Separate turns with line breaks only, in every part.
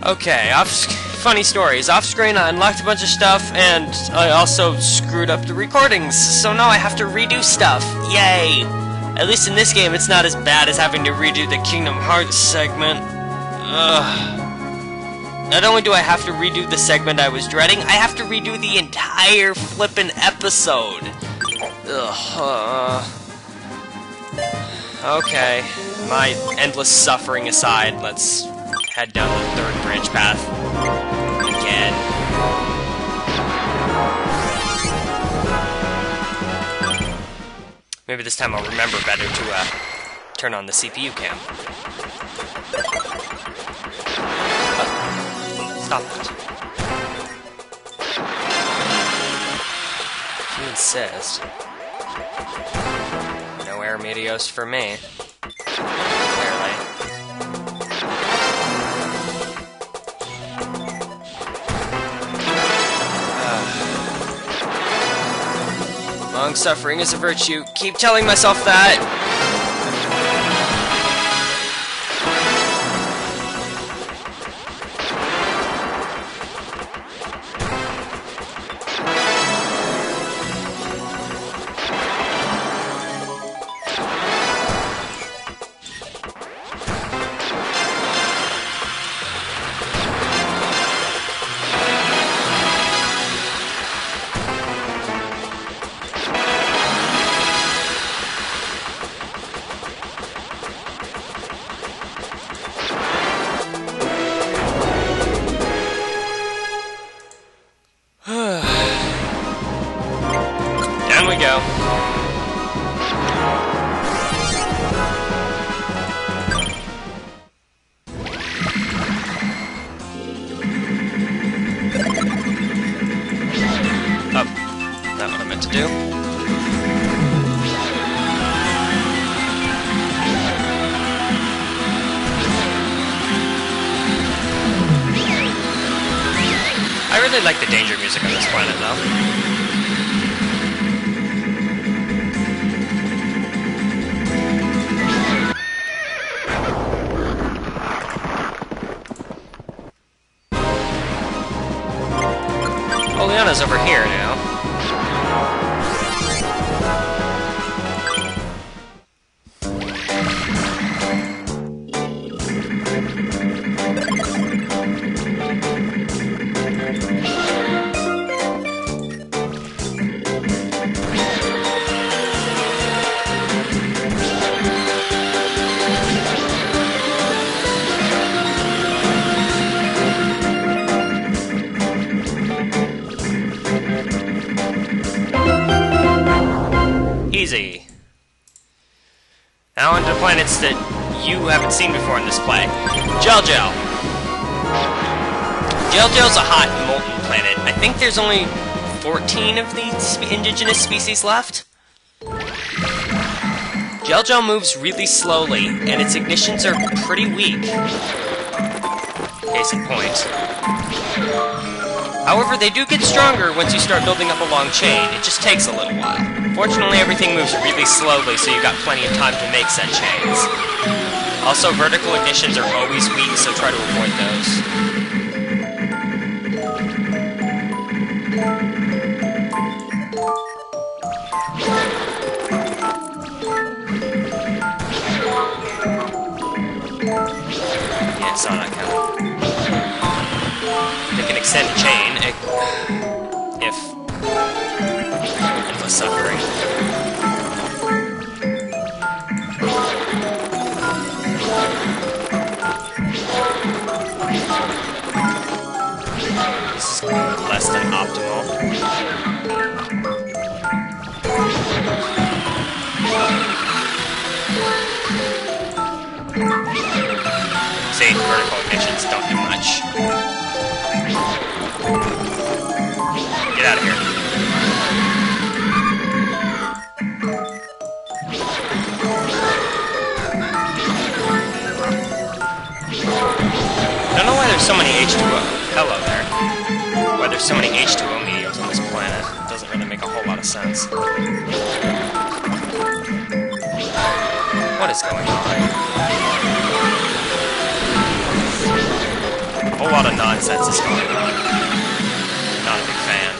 Okay, funny stories. Off screen, I unlocked a bunch of stuff, and I also screwed up the recordings, so now I have to redo stuff. Yay! At least in this game, it's not as bad as having to redo the Kingdom Hearts segment. Ugh. Not only do I have to redo the segment I was dreading, I have to redo the entire flippin' episode. Ugh. Okay, my endless suffering aside, let's head down the third branch path again. Maybe this time I'll remember better to turn on the CPU cam. Stop it. If you insist. No air Meteos for me. Clearly. Long suffering is a virtue. Keep telling myself that. Down we go. Oh, not what I meant to do. I really like the danger music on this planet, though. Oleana's over here now. Easy. Now onto planets that you haven't seen before in this play. Gel-Gel. Gel-Gel's a hot, molten planet. I think there's only 14 of these indigenous species left. Gel-Gel moves really slowly, and its ignitions are pretty weak. Case in point. However, they do get stronger once you start building up a long chain. It just takes a little while. Fortunately, everything moves really slowly, so you've got plenty of time to make said chains. Also, vertical ignitions are always weak, so try to avoid those. Yeah, saw that coming. They can extend a chain if endless suffering. This is less than optimal. See, vertical ignitions don't do much. Get out of here. Don't know why there's so many H2O. Hello there. Why there's so many H2O Meteos on this planet. It doesn't really make a whole lot of sense. What is going on? whole lot of nonsense is going on. Not a big fan.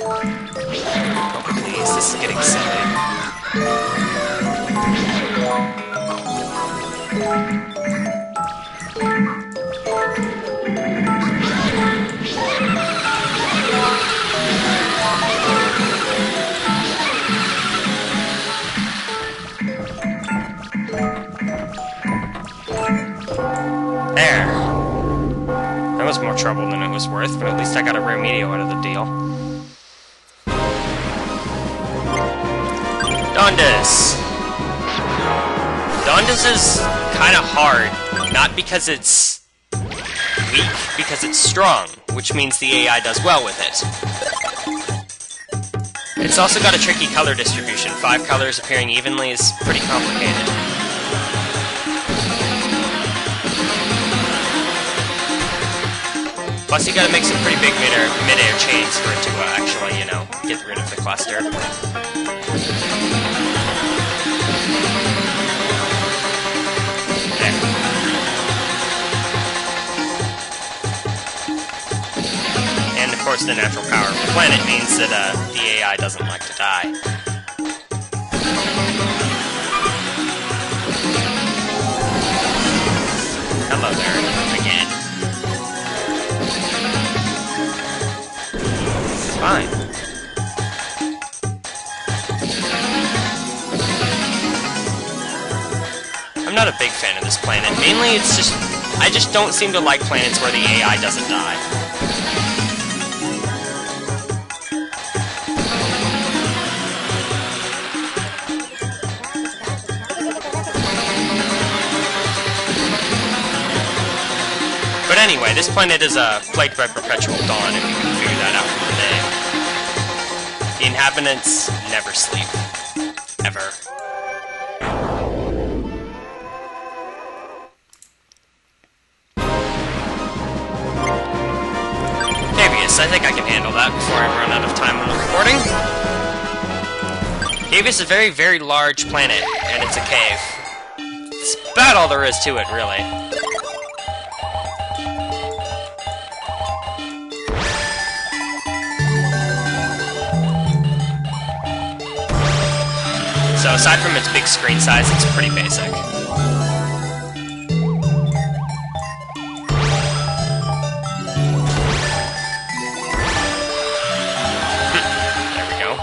Oh, please, this is getting silly. There. That was more trouble than it was worth, but at least I got a rare Meteo out of the deal. Dondas. Dondas is kind of hard, not because it's weak, because it's strong, which means the AI does well with it. It's also got a tricky color distribution. 5 colors appearing evenly is pretty complicated. Plus, you gotta make some pretty big mid-air chains for it to actually, you know, get rid of the cluster. There. And, of course, the natural power of the planet means that the AI doesn't like to die. Hello there, again. Fine. I'm not a big fan of this planet. Mainly, it's just... I just don't seem to like planets where the AI doesn't die. But anyway, this planet is plagued by Perpetual Dawn, if you can figure that out from the name. The inhabitants never sleep. Ever. Meteos, I think I can handle that before I run out of time on the recording. Meteos is a very, very large planet, and it's a cave. It's about all there is to it, really. So aside from its big screen size, it's pretty basic. There we go.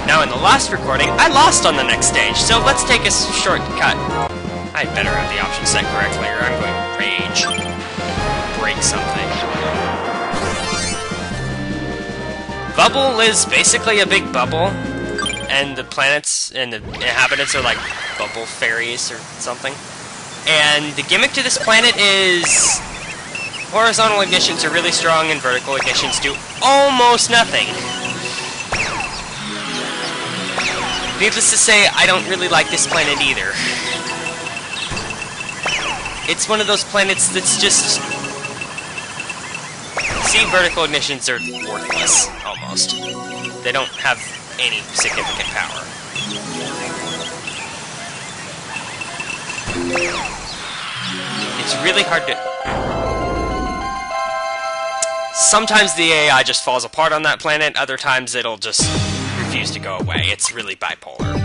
Now in the last recording, I lost on the next stage, so let's take a shortcut. I better have the option set correctly, or I'm going to rage. Break something. Bubble is basically a big bubble, and the planets and the inhabitants are like bubble fairies or something. And the gimmick to this planet is horizontal ignitions are really strong and vertical ignitions do almost nothing. Needless to say, I don't really like this planet either. It's one of those planets that's just... See, vertical ignitions are worthless, almost. They don't have any significant power. It's really hard to... Sometimes the AI just falls apart on that planet, other times it'll just refuse to go away. It's really bipolar.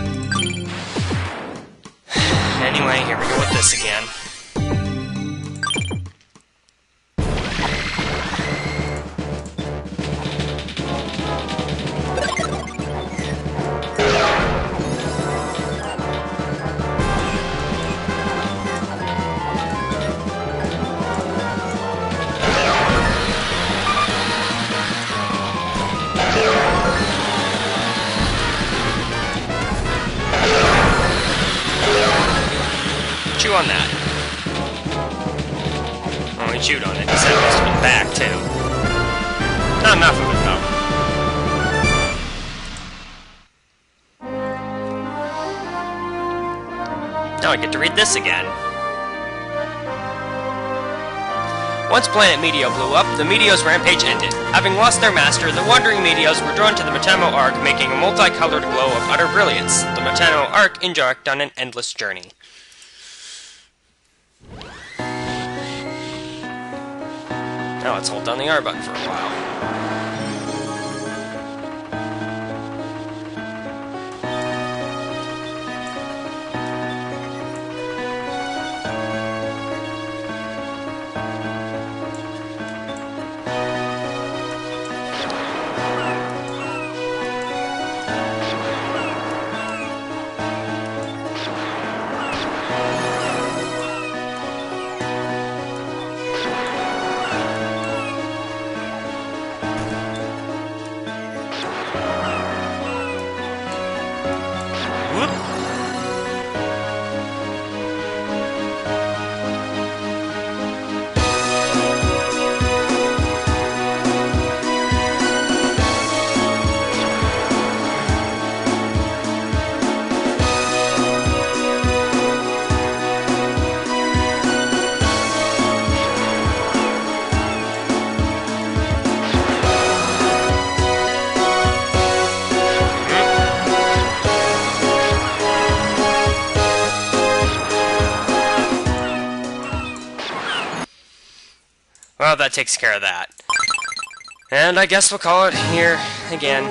Anyway, here we go with this again. chew on that. Only chewed on it. He said most of it back, too. Not enough of it, though. Now I get to read this again. Once planet Meteo blew up, the Meteos' rampage ended. Having lost their master, the wandering Meteos were drawn to the Meteos Arc, making a multicolored glow of utter brilliance. The Meteos Arc embarked on an endless journey. Now let's hold down the R button for a while. Well, that takes care of that. And I guess we'll call it here again.